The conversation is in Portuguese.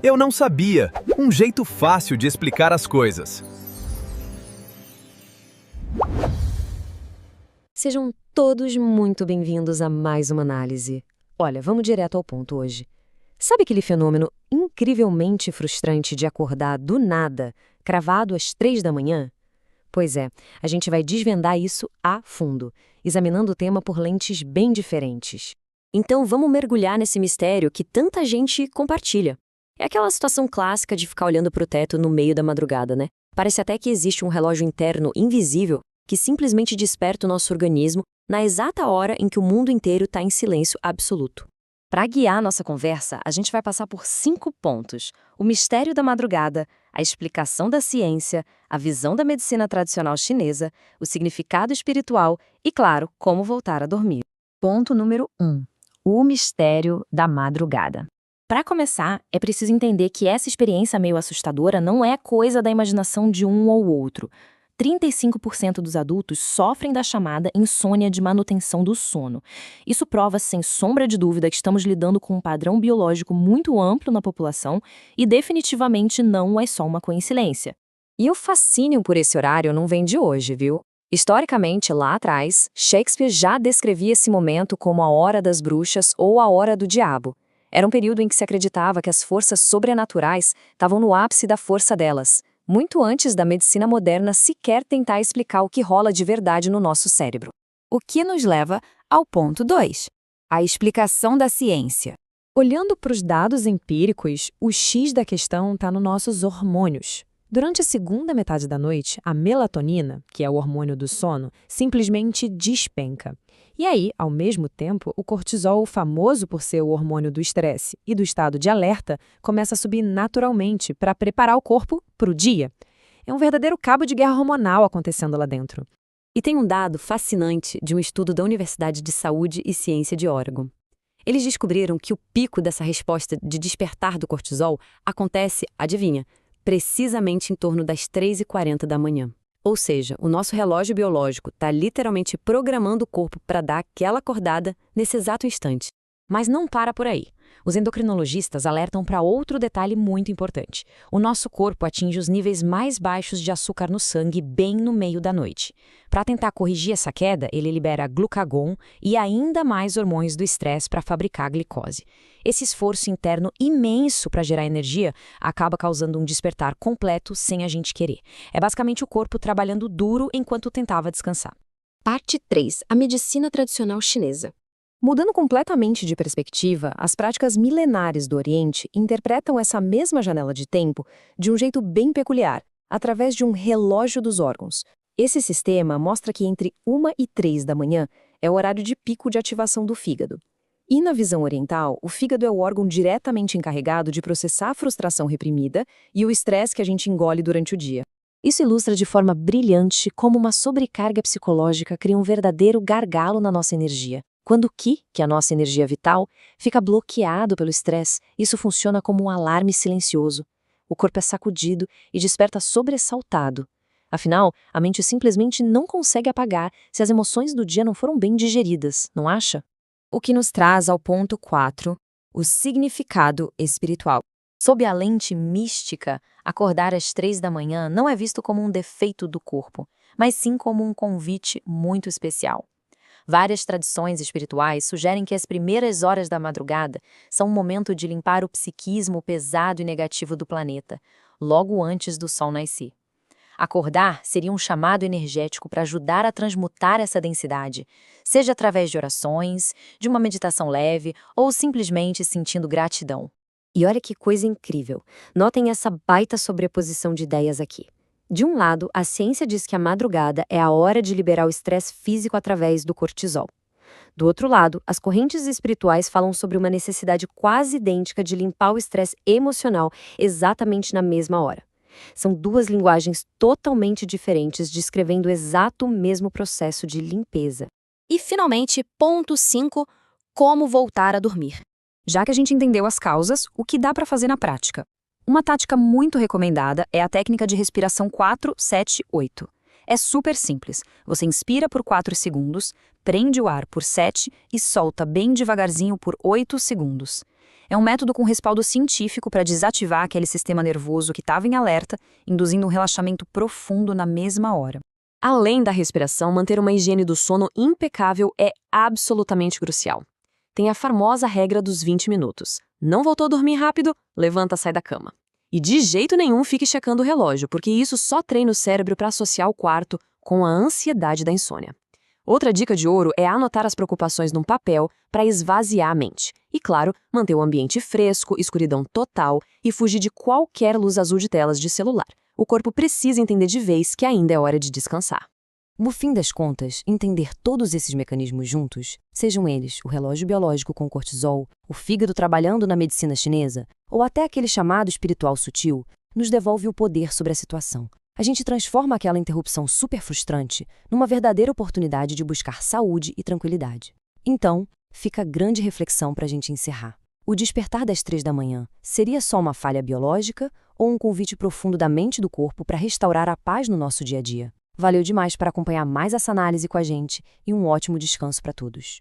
Eu não sabia. Um jeito fácil de explicar as coisas. Sejam todos muito bem-vindos a mais uma análise. Olha, vamos direto ao ponto hoje. Sabe aquele fenômeno incrivelmente frustrante de acordar do nada, cravado às 3 da manhã? Pois é, a gente vai desvendar isso a fundo, examinando o tema por lentes bem diferentes. Então vamos mergulhar nesse mistério que tanta gente compartilha. É aquela situação clássica de ficar olhando para o teto no meio da madrugada, né? Parece até que existe um relógio interno invisível que simplesmente desperta o nosso organismo na exata hora em que o mundo inteiro está em silêncio absoluto. Para guiar nossa conversa, a gente vai passar por 5 pontos: o mistério da madrugada, a explicação da ciência, a visão da medicina tradicional chinesa, o significado espiritual e, claro, como voltar a dormir. Ponto número 1. O mistério da madrugada. Para começar, é preciso entender que essa experiência meio assustadora não é coisa da imaginação de um ou outro. 35% dos adultos sofrem da chamada insônia de manutenção do sono. Isso prova, sem sombra de dúvida, que estamos lidando com um padrão biológico muito amplo na população e definitivamente não é só uma coincidência. E o fascínio por esse horário não vem de hoje, viu? Historicamente, lá atrás, Shakespeare já descrevia esse momento como a hora das bruxas ou a hora do diabo. Era um período em que se acreditava que as forças sobrenaturais estavam no ápice da força delas, muito antes da medicina moderna sequer tentar explicar o que rola de verdade no nosso cérebro. O que nos leva ao ponto 2, a explicação da ciência. Olhando para os dados empíricos, o X da questão está nos nossos hormônios. Durante a segunda metade da noite, a melatonina, que é o hormônio do sono, simplesmente despenca. E aí, ao mesmo tempo, o cortisol, famoso por ser o hormônio do estresse e do estado de alerta, começa a subir naturalmente para preparar o corpo para o dia. É um verdadeiro cabo de guerra hormonal acontecendo lá dentro. E tem um dado fascinante de um estudo da Universidade de Saúde e Ciência de Oregon. Eles descobriram que o pico dessa resposta de despertar do cortisol acontece, adivinha, precisamente em torno das 3h40 da manhã. Ou seja, o nosso relógio biológico está literalmente programando o corpo para dar aquela acordada nesse exato instante. Mas não para por aí. Os endocrinologistas alertam para outro detalhe muito importante. O nosso corpo atinge os níveis mais baixos de açúcar no sangue bem no meio da noite. Para tentar corrigir essa queda, ele libera glucagon e ainda mais hormônios do estresse para fabricar glicose. Esse esforço interno imenso para gerar energia acaba causando um despertar completo sem a gente querer. É basicamente o corpo trabalhando duro enquanto tentava descansar. Parte 3. A medicina tradicional chinesa. Mudando completamente de perspectiva, as práticas milenares do Oriente interpretam essa mesma janela de tempo de um jeito bem peculiar, através de um relógio dos órgãos. Esse sistema mostra que entre 1 e 3 da manhã é o horário de pico de ativação do fígado. E na visão oriental, o fígado é o órgão diretamente encarregado de processar a frustração reprimida e o estresse que a gente engole durante o dia. Isso ilustra de forma brilhante como uma sobrecarga psicológica cria um verdadeiro gargalo na nossa energia. Quando o Qi, que é a nossa energia vital, fica bloqueado pelo estresse, isso funciona como um alarme silencioso. O corpo é sacudido e desperta sobressaltado. Afinal, a mente simplesmente não consegue apagar se as emoções do dia não foram bem digeridas, não acha? O que nos traz ao ponto 4, o significado espiritual. Sob a lente mística, acordar às 3 da manhã não é visto como um defeito do corpo, mas sim como um convite muito especial. Várias tradições espirituais sugerem que as primeiras horas da madrugada são um momento de limpar o psiquismo pesado e negativo do planeta, logo antes do sol nascer. Acordar seria um chamado energético para ajudar a transmutar essa densidade, seja através de orações, de uma meditação leve ou simplesmente sentindo gratidão. E olha que coisa incrível! Notem essa baita sobreposição de ideias aqui. De um lado, a ciência diz que a madrugada é a hora de liberar o estresse físico através do cortisol. Do outro lado, as correntes espirituais falam sobre uma necessidade quase idêntica de limpar o estresse emocional exatamente na mesma hora. São duas linguagens totalmente diferentes descrevendo o exato mesmo processo de limpeza. E, finalmente, ponto 5, como voltar a dormir. Já que a gente entendeu as causas, o que dá para fazer na prática? Uma tática muito recomendada é a técnica de respiração 4-7-8. É super simples. Você inspira por 4 segundos, prende o ar por 7 e solta bem devagarzinho por 8 segundos. É um método com respaldo científico para desativar aquele sistema nervoso que estava em alerta, induzindo um relaxamento profundo na mesma hora. Além da respiração, manter uma higiene do sono impecável é absolutamente crucial. Tem a famosa regra dos 20 minutos. Não voltou a dormir rápido? Levanta, sai da cama. E de jeito nenhum fique checando o relógio, porque isso só treina o cérebro para associar o quarto com a ansiedade da insônia. Outra dica de ouro é anotar as preocupações num papel para esvaziar a mente. E, claro, manter o ambiente fresco, escuridão total e fugir de qualquer luz azul de telas de celular. O corpo precisa entender de vez que ainda é hora de descansar. No fim das contas, entender todos esses mecanismos juntos, sejam eles o relógio biológico com cortisol, o fígado trabalhando na medicina chinesa, ou até aquele chamado espiritual sutil, nos devolve o poder sobre a situação. A gente transforma aquela interrupção super frustrante numa verdadeira oportunidade de buscar saúde e tranquilidade. Então, fica a grande reflexão para a gente encerrar. O despertar das 3 da manhã seria só uma falha biológica ou um convite profundo da mente e do corpo para restaurar a paz no nosso dia a dia? Valeu demais para acompanhar mais essa análise com a gente e um ótimo descanso para todos.